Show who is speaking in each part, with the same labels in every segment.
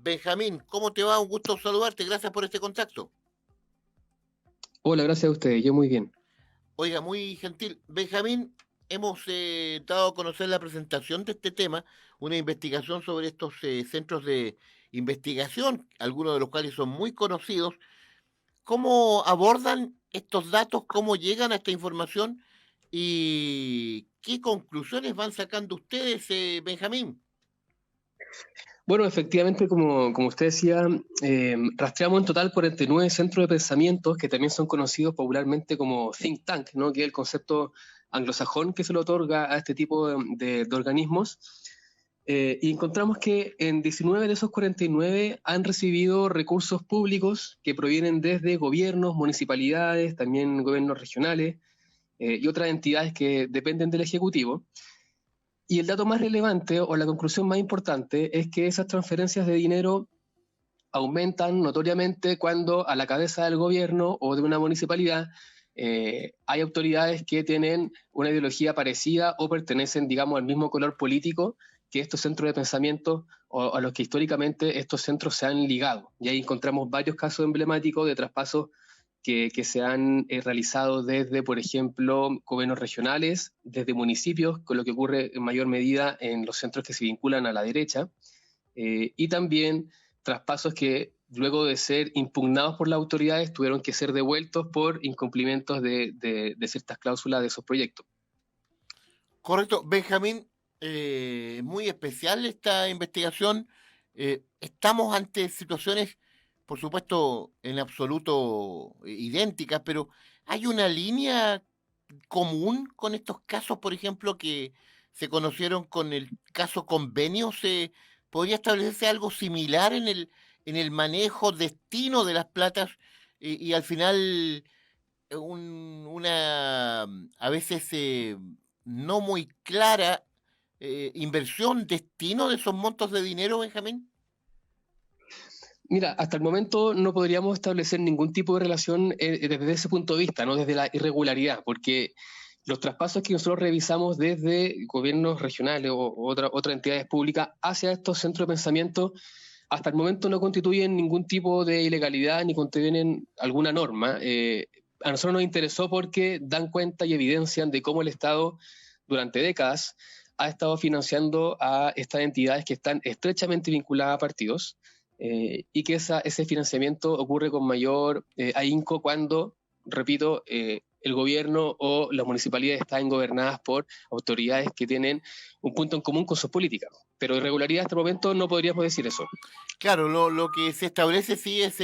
Speaker 1: Benjamín, ¿cómo te va? Un gusto saludarte. Gracias por este contacto.
Speaker 2: Hola, gracias a ustedes, yo muy bien.
Speaker 1: Oiga, muy gentil. Benjamín, hemos dado a conocer la presentación de este tema, una investigación sobre estos centros de investigación, algunos de los cuales son muy conocidos. ¿Cómo abordan estos datos? ¿Cómo llegan a esta información? ¿Y qué conclusiones van sacando ustedes, Benjamín?
Speaker 2: Bueno, efectivamente, como usted decía, rastreamos en total 49 centros de pensamientos que también son conocidos popularmente como think tank, ¿no? Que es el concepto anglosajón que se le otorga a este tipo de organismos. Y encontramos que en 19 de esos 49 han recibido recursos públicos que provienen desde gobiernos, municipalidades, también gobiernos regionales y otras entidades que dependen del Ejecutivo. Y el dato más relevante o la conclusión más importante es que esas transferencias de dinero aumentan notoriamente cuando a la cabeza del gobierno o de una municipalidad hay autoridades que tienen una ideología parecida o pertenecen, digamos, al mismo color político que estos centros de pensamiento o a los que históricamente estos centros se han ligado. Y ahí encontramos varios casos emblemáticos de traspasos que se han realizado desde, por ejemplo, gobiernos regionales, desde municipios, con lo que ocurre en mayor medida en los centros que se vinculan a la derecha, y también traspasos que luego de ser impugnados por las autoridades tuvieron que ser devueltos por incumplimientos de ciertas cláusulas de esos proyectos.
Speaker 1: Correcto, Benjamín, muy especial esta investigación. Estamos ante situaciones, por supuesto, en absoluto idénticas, pero hay una línea común con estos casos, por ejemplo, que se conocieron con el caso convenio. ¿Se podría establecerse algo similar en el manejo, destino de las platas y al final una a veces no muy clara inversión, destino de esos montos de dinero, Benjamín?
Speaker 2: Mira, hasta el momento no podríamos establecer ningún tipo de relación desde ese punto de vista, no desde la irregularidad, porque los traspasos que nosotros revisamos desde gobiernos regionales o otras entidades públicas hacia estos centros de pensamiento hasta el momento no constituyen ningún tipo de ilegalidad ni contienen alguna norma. A nosotros nos interesó porque dan cuenta y evidencian de cómo el Estado durante décadas ha estado financiando a estas entidades que están estrechamente vinculadas a partidos y que ese financiamiento ocurre con mayor ahínco cuando, repito, el gobierno o las municipalidades están gobernadas por autoridades que tienen un punto en común con sus políticas. Pero irregularidad hasta el momento no podríamos decir eso.
Speaker 1: Claro, lo que se establece sí es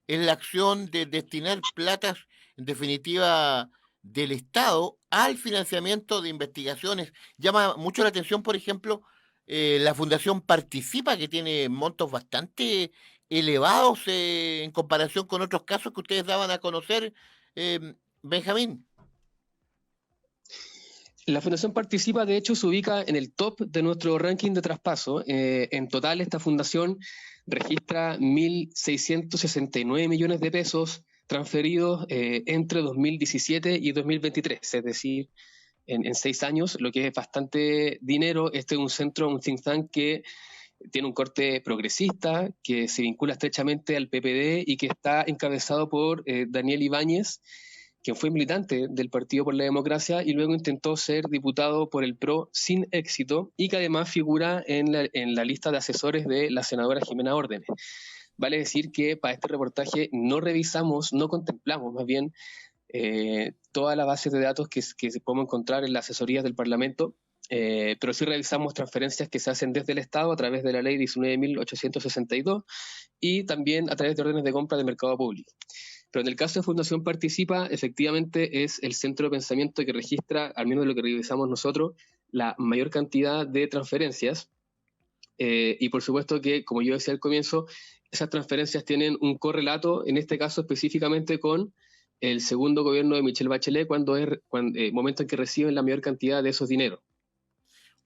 Speaker 1: la acción de destinar platas, en definitiva, del Estado al financiamiento de investigaciones. Llama mucho la atención, por ejemplo, la Fundación Participa, que tiene montos bastante elevados en comparación con otros casos que ustedes daban a conocer, Benjamín.
Speaker 2: La Fundación Participa, de hecho, se ubica en el top de nuestro ranking de traspaso. En total, esta fundación registra 1.669 millones de pesos transferidos entre 2017 y 2023, es decir, en 6 años, lo que es bastante dinero. Este es un centro, un think tank que tiene un corte progresista, que se vincula estrechamente al PPD y que está encabezado por Daniel Ibáñez, quien fue militante del Partido por la Democracia y luego intentó ser diputado por el PRO sin éxito y que además figura en la lista de asesores de la senadora Jimena Órdenes. Vale decir que para este reportaje no revisamos, no contemplamos más bien todas las bases de datos que podemos encontrar en las asesorías del Parlamento, pero sí revisamos transferencias que se hacen desde el Estado a través de la ley 19.862 y también a través de órdenes de compra de mercado público. Pero en el caso de Fundación Participa, efectivamente es el centro de pensamiento que registra, al menos de lo que revisamos nosotros, la mayor cantidad de transferencias. Y por supuesto que, como yo decía al comienzo, esas transferencias tienen un correlato, en este caso específicamente con el segundo gobierno de Michelle Bachelet, cuando momento en que reciben la mayor cantidad de esos dineros.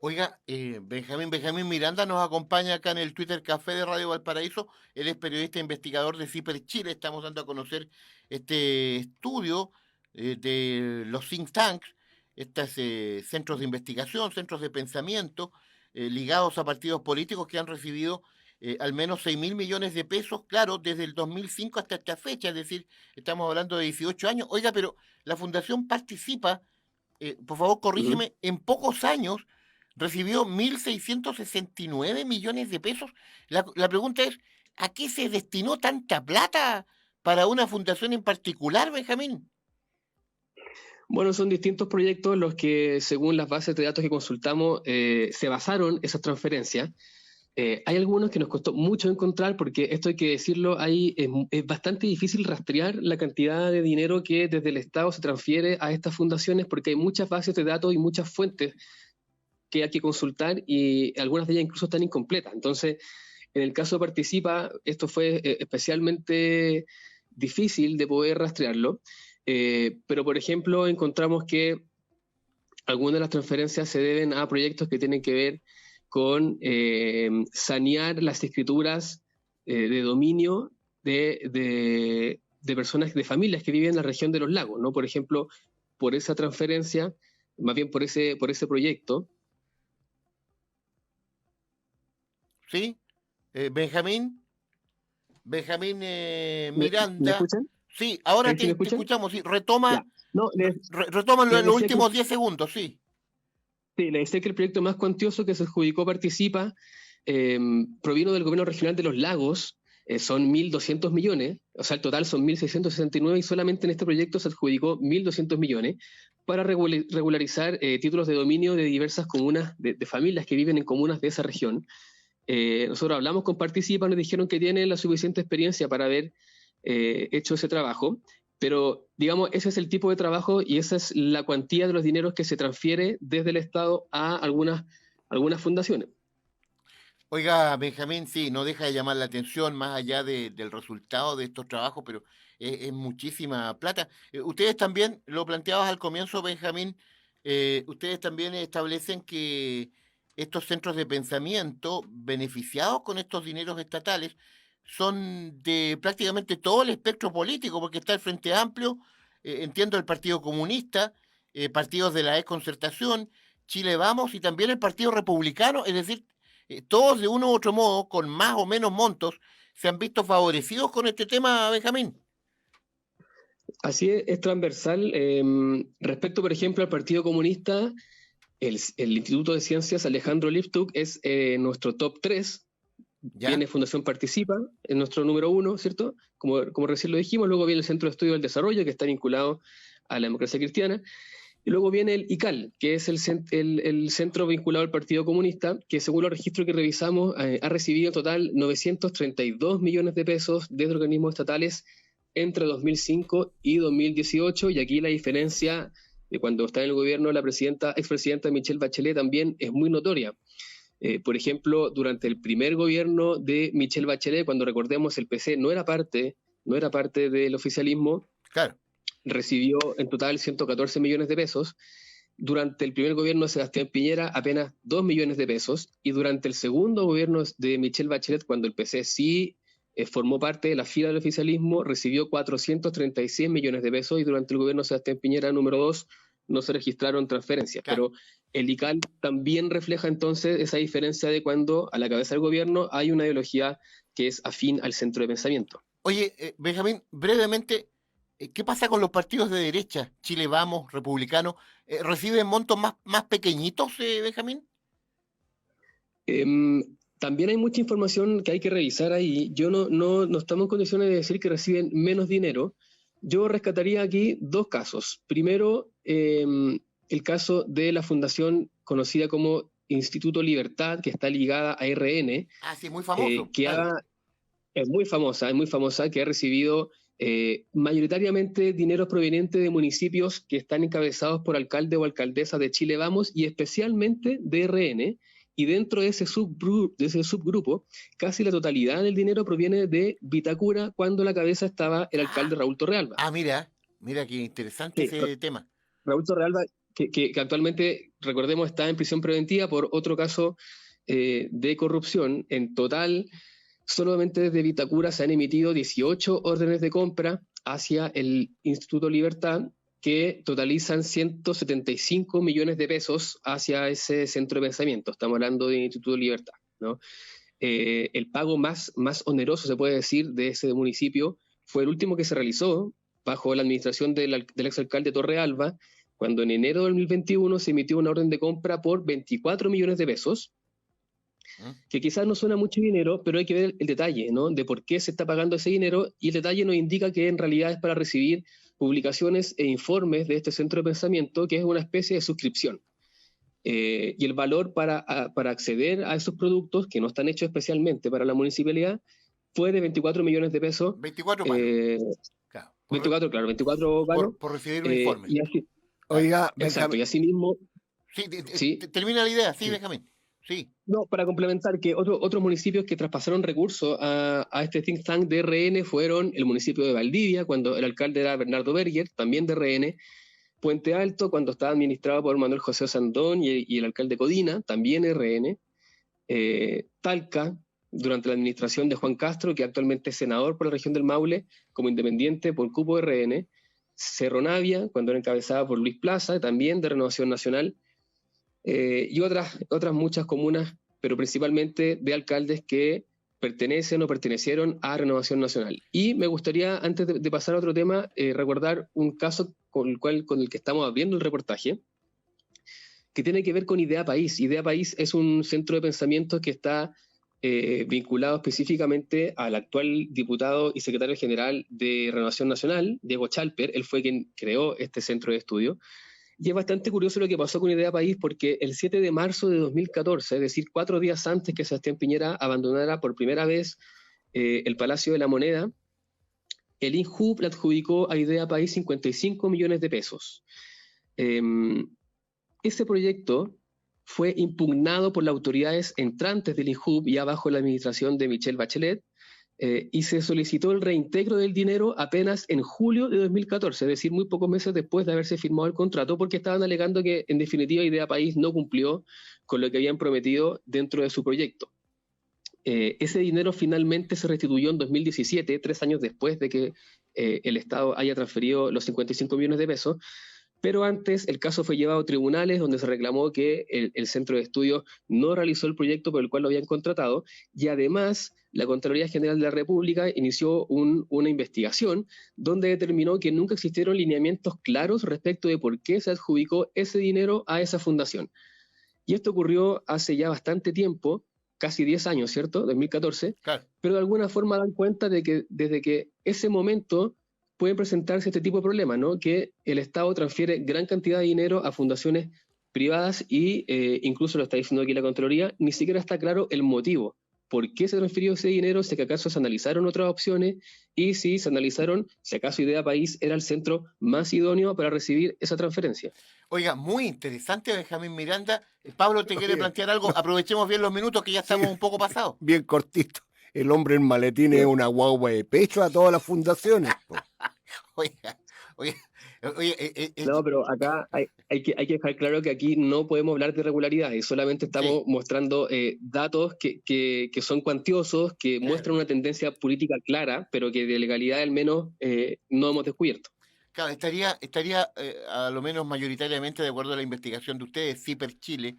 Speaker 1: Oiga, Benjamín Miranda nos acompaña acá en el Twitter Café de Radio Valparaíso. Él es periodista e investigador de CIPER Chile. Estamos dando a conocer este estudio de los think tanks, estos centros de investigación, centros de pensamiento ligados a partidos políticos que han recibido al menos 6.000 millones de pesos, claro, desde el 2005 hasta esta fecha, es decir, estamos hablando de 18 años. Oiga, pero la Fundación Participa, por favor,
Speaker 2: Ujú.
Speaker 1: corrígeme, en pocos años recibió 1.669 millones de pesos. La pregunta es, ¿a qué se destinó tanta plata para una fundación en particular, Benjamín?
Speaker 2: Bueno, son distintos proyectos los que, según las bases de datos que consultamos, se basaron esas transferencias. Hay algunos que nos costó mucho encontrar porque esto hay que decirlo, es bastante difícil rastrear la cantidad de dinero que desde el Estado se transfiere a estas fundaciones porque hay muchas bases de datos y muchas fuentes que hay que consultar y algunas de ellas incluso están incompletas. Entonces, en el caso de Participa, esto fue especialmente difícil de poder rastrearlo, pero por ejemplo encontramos que algunas de las transferencias se deben a proyectos que tienen que ver con sanear las escrituras de dominio de personas, de familias que viven en la región de los lagos, ¿no? Por ejemplo, por esa transferencia, más bien por ese proyecto.
Speaker 1: ¿Sí? Benjamín, Benjamín
Speaker 2: Me
Speaker 1: Miranda.
Speaker 2: escuchan?
Speaker 1: Sí, ahora
Speaker 2: ¿Sí me
Speaker 1: te
Speaker 2: escuchan?
Speaker 1: escuchamos. Sí,
Speaker 2: Ya. No,
Speaker 1: retoma
Speaker 2: les
Speaker 1: los
Speaker 2: decía que
Speaker 1: últimos 10 segundos, sí.
Speaker 2: sí, le decía que el proyecto más cuantioso que se adjudicó Participa eh, provino del gobierno regional de los lagos, son 1.200 millones, o sea, el total son 1.669 y solamente en este proyecto se adjudicó 1.200 millones para regularizar títulos de dominio de diversas comunas, de familias que viven en comunas de esa región. Nosotros hablamos con Participa, nos dijeron que tienen la suficiente experiencia para haber hecho ese trabajo, pero digamos, ese es el tipo de trabajo y esa es la cuantía de los dineros que se transfiere desde el Estado a algunas fundaciones.
Speaker 1: Oiga, Benjamín, sí, no deja de llamar la atención más allá del resultado de estos trabajos, pero es muchísima plata. Ustedes también, lo planteabas al comienzo, Benjamín, ustedes también establecen que estos centros de pensamiento beneficiados con estos dineros estatales son de prácticamente todo el espectro político, porque está el Frente Amplio, entiendo el Partido Comunista, partidos de la desconcertación, Chile Vamos y también el Partido Republicano, es decir, todos de uno u otro modo, con más o menos montos, se han visto favorecidos con este tema, Benjamín.
Speaker 2: Así es transversal. Respecto, por ejemplo, al Partido Comunista, el Instituto de Ciencias Alejandro Liptuk es nuestro top 3.
Speaker 1: ¿Ya?
Speaker 2: Viene Fundación Participa, es nuestro número 1, ¿cierto? Como recién lo dijimos. Luego viene el Centro de Estudio del Desarrollo, que está vinculado a la democracia cristiana. Y luego viene el ICAL, que es el centro vinculado al Partido Comunista, que según los registros que revisamos ha recibido en total 932 millones de pesos desde organismos estatales entre 2005 y 2018, y aquí la diferencia de cuando está en el gobierno la expresidenta Michelle Bachelet también es muy notoria. Por ejemplo, durante el primer gobierno de Michelle Bachelet, cuando recordemos el PC no era parte del oficialismo,
Speaker 1: Claro.
Speaker 2: recibió en total 114 millones de pesos. Durante el primer gobierno de Sebastián Piñera, apenas 2 millones de pesos. Y durante el segundo gobierno de Michelle Bachelet, cuando el PC sí formó parte de la fila del oficialismo, recibió 436 millones de pesos. Y durante el gobierno de Sebastián Piñera, número 2, no se registraron transferencias.
Speaker 1: Claro.
Speaker 2: Pero el ICAL también refleja entonces esa diferencia de cuando a la cabeza del gobierno hay una ideología que es afín al centro de pensamiento.
Speaker 1: Oye, Benjamín, brevemente, ¿qué pasa con los partidos de derecha? Chile Vamos, Republicano, ¿reciben montos más pequeñitos, Benjamín?
Speaker 2: Eh, También hay mucha información que hay que revisar ahí. Yo no estamos en condiciones de decir que reciben menos dinero. Yo rescataría aquí dos casos. Primero, el caso de la fundación conocida como Instituto Libertad, que está ligada a RN,
Speaker 1: Ah, sí, muy famoso,
Speaker 2: que
Speaker 1: claro.
Speaker 2: es muy famosa, que ha recibido mayoritariamente dinero proveniente de municipios que están encabezados por alcalde o alcaldesa de Chile Vamos y especialmente de RN. Y dentro de ese subgrupo, casi la totalidad del dinero proviene de Vitacura, cuando a la cabeza estaba el
Speaker 1: Ah,
Speaker 2: alcalde Raúl Torrealba.
Speaker 1: mira qué interesante
Speaker 2: Sí,
Speaker 1: ese tema.
Speaker 2: Raúl Torrealba, que actualmente, recordemos, está en prisión preventiva por otro caso de corrupción. En total, solamente desde Vitacura se han emitido 18 órdenes de compra hacia el Instituto Libertad, que totalizan 175 millones de pesos hacia ese centro de pensamiento. Estamos hablando del Instituto Libertad, ¿no? el pago más oneroso, se puede decir, de ese municipio fue el último que se realizó bajo la administración del exalcalde Torrealba, cuando en enero de 2021 se emitió una orden de compra por 24 millones de pesos, que quizás no suena mucho dinero, pero hay que ver el detalle, ¿no? De por qué se está pagando ese dinero, y el detalle nos indica que en realidad es para recibir publicaciones e informes de este centro de pensamiento, que es una especie de suscripción. Y el valor para acceder a esos productos, que no están hechos especialmente para la municipalidad, fue de 24 millones de pesos.
Speaker 1: 24 palos.
Speaker 2: Claro, 24 palos.
Speaker 1: Por recibir un informe.
Speaker 2: Y así,
Speaker 3: Oiga,
Speaker 2: exacto, y así mismo...
Speaker 1: Sí, termina la idea, sí, Benjamín. Sí.
Speaker 2: No, para complementar, que otros municipios que traspasaron recursos a este think tank de RN fueron el municipio de Valdivia, cuando el alcalde era Bernardo Berger, también de RN; Puente Alto, cuando estaba administrado por Manuel José Sandón y el alcalde Codina, también RN; Talca, durante la administración de Juan Castro, que actualmente es senador por la región del Maule, como independiente por cupo RN; Cerro Navia, cuando era encabezada por Luis Plaza, también de Renovación Nacional; y otras muchas comunas, pero principalmente de alcaldes que pertenecen o pertenecieron a Renovación Nacional. Y me gustaría, antes de pasar a otro tema, recordar un caso con el que estamos abriendo el reportaje, que tiene que ver con Idea País. Idea País es un centro de pensamiento que está vinculado específicamente al actual diputado y secretario general de Renovación Nacional, Diego Chalper. Él fue quien creó este centro de estudio. Y es bastante curioso lo que pasó con Idea País, porque el 7 de marzo de 2014, es decir, 4 días antes que Sebastián Piñera abandonara por primera vez el Palacio de la Moneda, el INJUB le adjudicó a Idea País 55 millones de pesos. Ese proyecto fue impugnado por las autoridades entrantes del INJUB, ya bajo la administración de Michelle Bachelet, y se solicitó el reintegro del dinero apenas en julio de 2014, es decir, muy pocos meses después de haberse firmado el contrato, porque estaban alegando que, en definitiva, Idea País no cumplió con lo que habían prometido dentro de su proyecto. Ese dinero finalmente se restituyó en 2017, 3 años después de que el Estado haya transferido los 55 millones de pesos, pero antes el caso fue llevado a tribunales, donde se reclamó que el centro de estudios no realizó el proyecto por el cual lo habían contratado, y además la Contraloría General de la República inició una investigación donde determinó que nunca existieron lineamientos claros respecto de por qué se adjudicó ese dinero a esa fundación. Y esto ocurrió hace ya bastante tiempo, casi 10 años, ¿cierto? 2014,
Speaker 1: Claro.
Speaker 2: Pero de alguna forma dan cuenta de que desde que ese momento pueden presentarse este tipo de problemas, ¿no? Que el Estado transfiere gran cantidad de dinero a fundaciones privadas y incluso lo está diciendo aquí la Contraloría, ni siquiera está claro el motivo. ¿Por qué se transfirió ese dinero? Si acaso se analizaron otras opciones, y si se analizaron, si acaso Idea País era el centro más idóneo para recibir esa transferencia.
Speaker 1: Oiga, muy interesante, Benjamín Miranda. Pablo, ¿te quiere plantear algo? Aprovechemos bien los minutos, que ya estamos un poco pasados.
Speaker 3: Bien cortito. El hombre en maletín es una guagua de pecho a todas las fundaciones.
Speaker 1: Oiga.
Speaker 2: No, pero acá hay que dejar claro que aquí no podemos hablar de irregularidades, solamente estamos mostrando datos que son cuantiosos, que muestran una tendencia política clara, pero que de legalidad al menos no hemos descubierto.
Speaker 1: Claro, estaría a lo menos mayoritariamente, de acuerdo a la investigación de ustedes, CIPER Chile,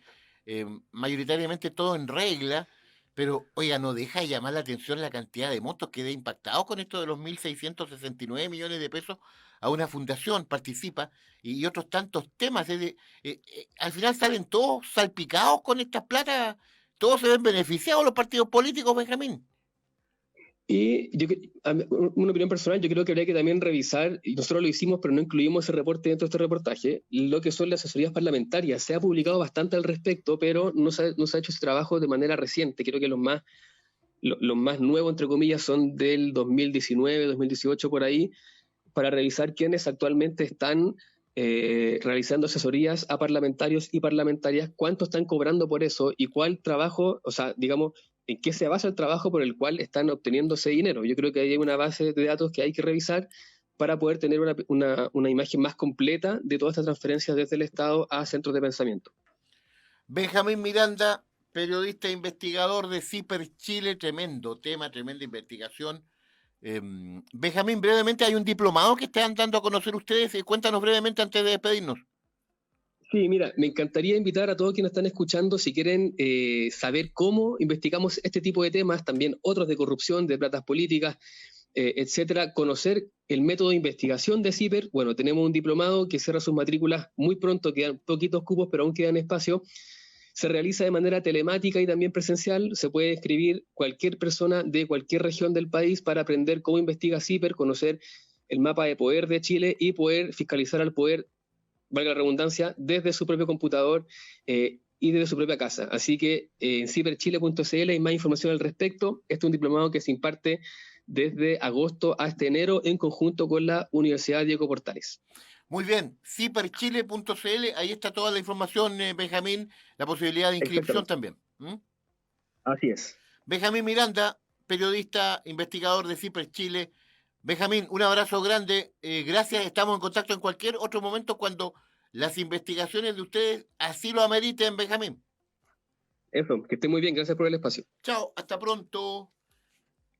Speaker 1: mayoritariamente todo en regla, pero, oiga, no deja de llamar la atención la cantidad de montos que queda impactados con esto de los 1.669 millones de pesos a una fundación, participa, y otros tantos temas. Al final salen todos salpicados con estas plata, todos se ven beneficiados los partidos políticos, Benjamín.
Speaker 2: Y una opinión personal, yo creo que habría que también revisar, y nosotros lo hicimos, pero no incluimos ese reporte dentro de este reportaje, lo que son las asesorías parlamentarias. Se ha publicado bastante al respecto, pero no se ha hecho ese trabajo de manera reciente. Creo que los más nuevos, entre comillas, son del 2019, 2018, por ahí, para revisar quiénes actualmente están realizando asesorías a parlamentarios y parlamentarias, cuánto están cobrando por eso y cuál trabajo, o sea, digamos, en qué se basa el trabajo por el cual están obteniendo ese dinero. Yo creo que hay una base de datos que hay que revisar para poder tener una imagen más completa de todas estas transferencias desde el Estado a centros de pensamiento.
Speaker 1: Benjamín Miranda, periodista e investigador de CIPER Chile, tremendo tema, tremenda investigación. Benjamín, brevemente, hay un diplomado que están dando a conocer ustedes, cuéntanos brevemente antes de despedirnos.
Speaker 2: Sí, mira, me encantaría invitar a todos quienes están escuchando, si quieren saber cómo investigamos este tipo de temas, también otros de corrupción, de platas políticas, etcétera, conocer el método de investigación de CIPER. Bueno, tenemos un diplomado que cierra sus matrículas muy pronto, quedan poquitos cupos, pero aún quedan espacio. Se realiza de manera telemática y también presencial. Se puede escribir cualquier persona de cualquier región del país para aprender cómo investiga CIPER, conocer el mapa de poder de Chile y poder fiscalizar al poder, valga la redundancia, desde su propio computador y desde su propia casa. Así que en ciperchile.cl hay más información al respecto. Este es un diplomado que se imparte desde agosto hasta enero en conjunto con la Universidad Diego Portales.
Speaker 1: Muy bien, ciperchile.cl, ahí está toda la información, Benjamín, la posibilidad de inscripción también.
Speaker 2: Así es.
Speaker 1: Benjamín Miranda, periodista, investigador de Ciper Chile. Benjamín, un abrazo grande, gracias, estamos en contacto en cualquier otro momento cuando las investigaciones de ustedes así lo ameriten, Benjamín.
Speaker 2: Eso, que esté muy bien, gracias por el espacio.
Speaker 1: Chao, hasta pronto.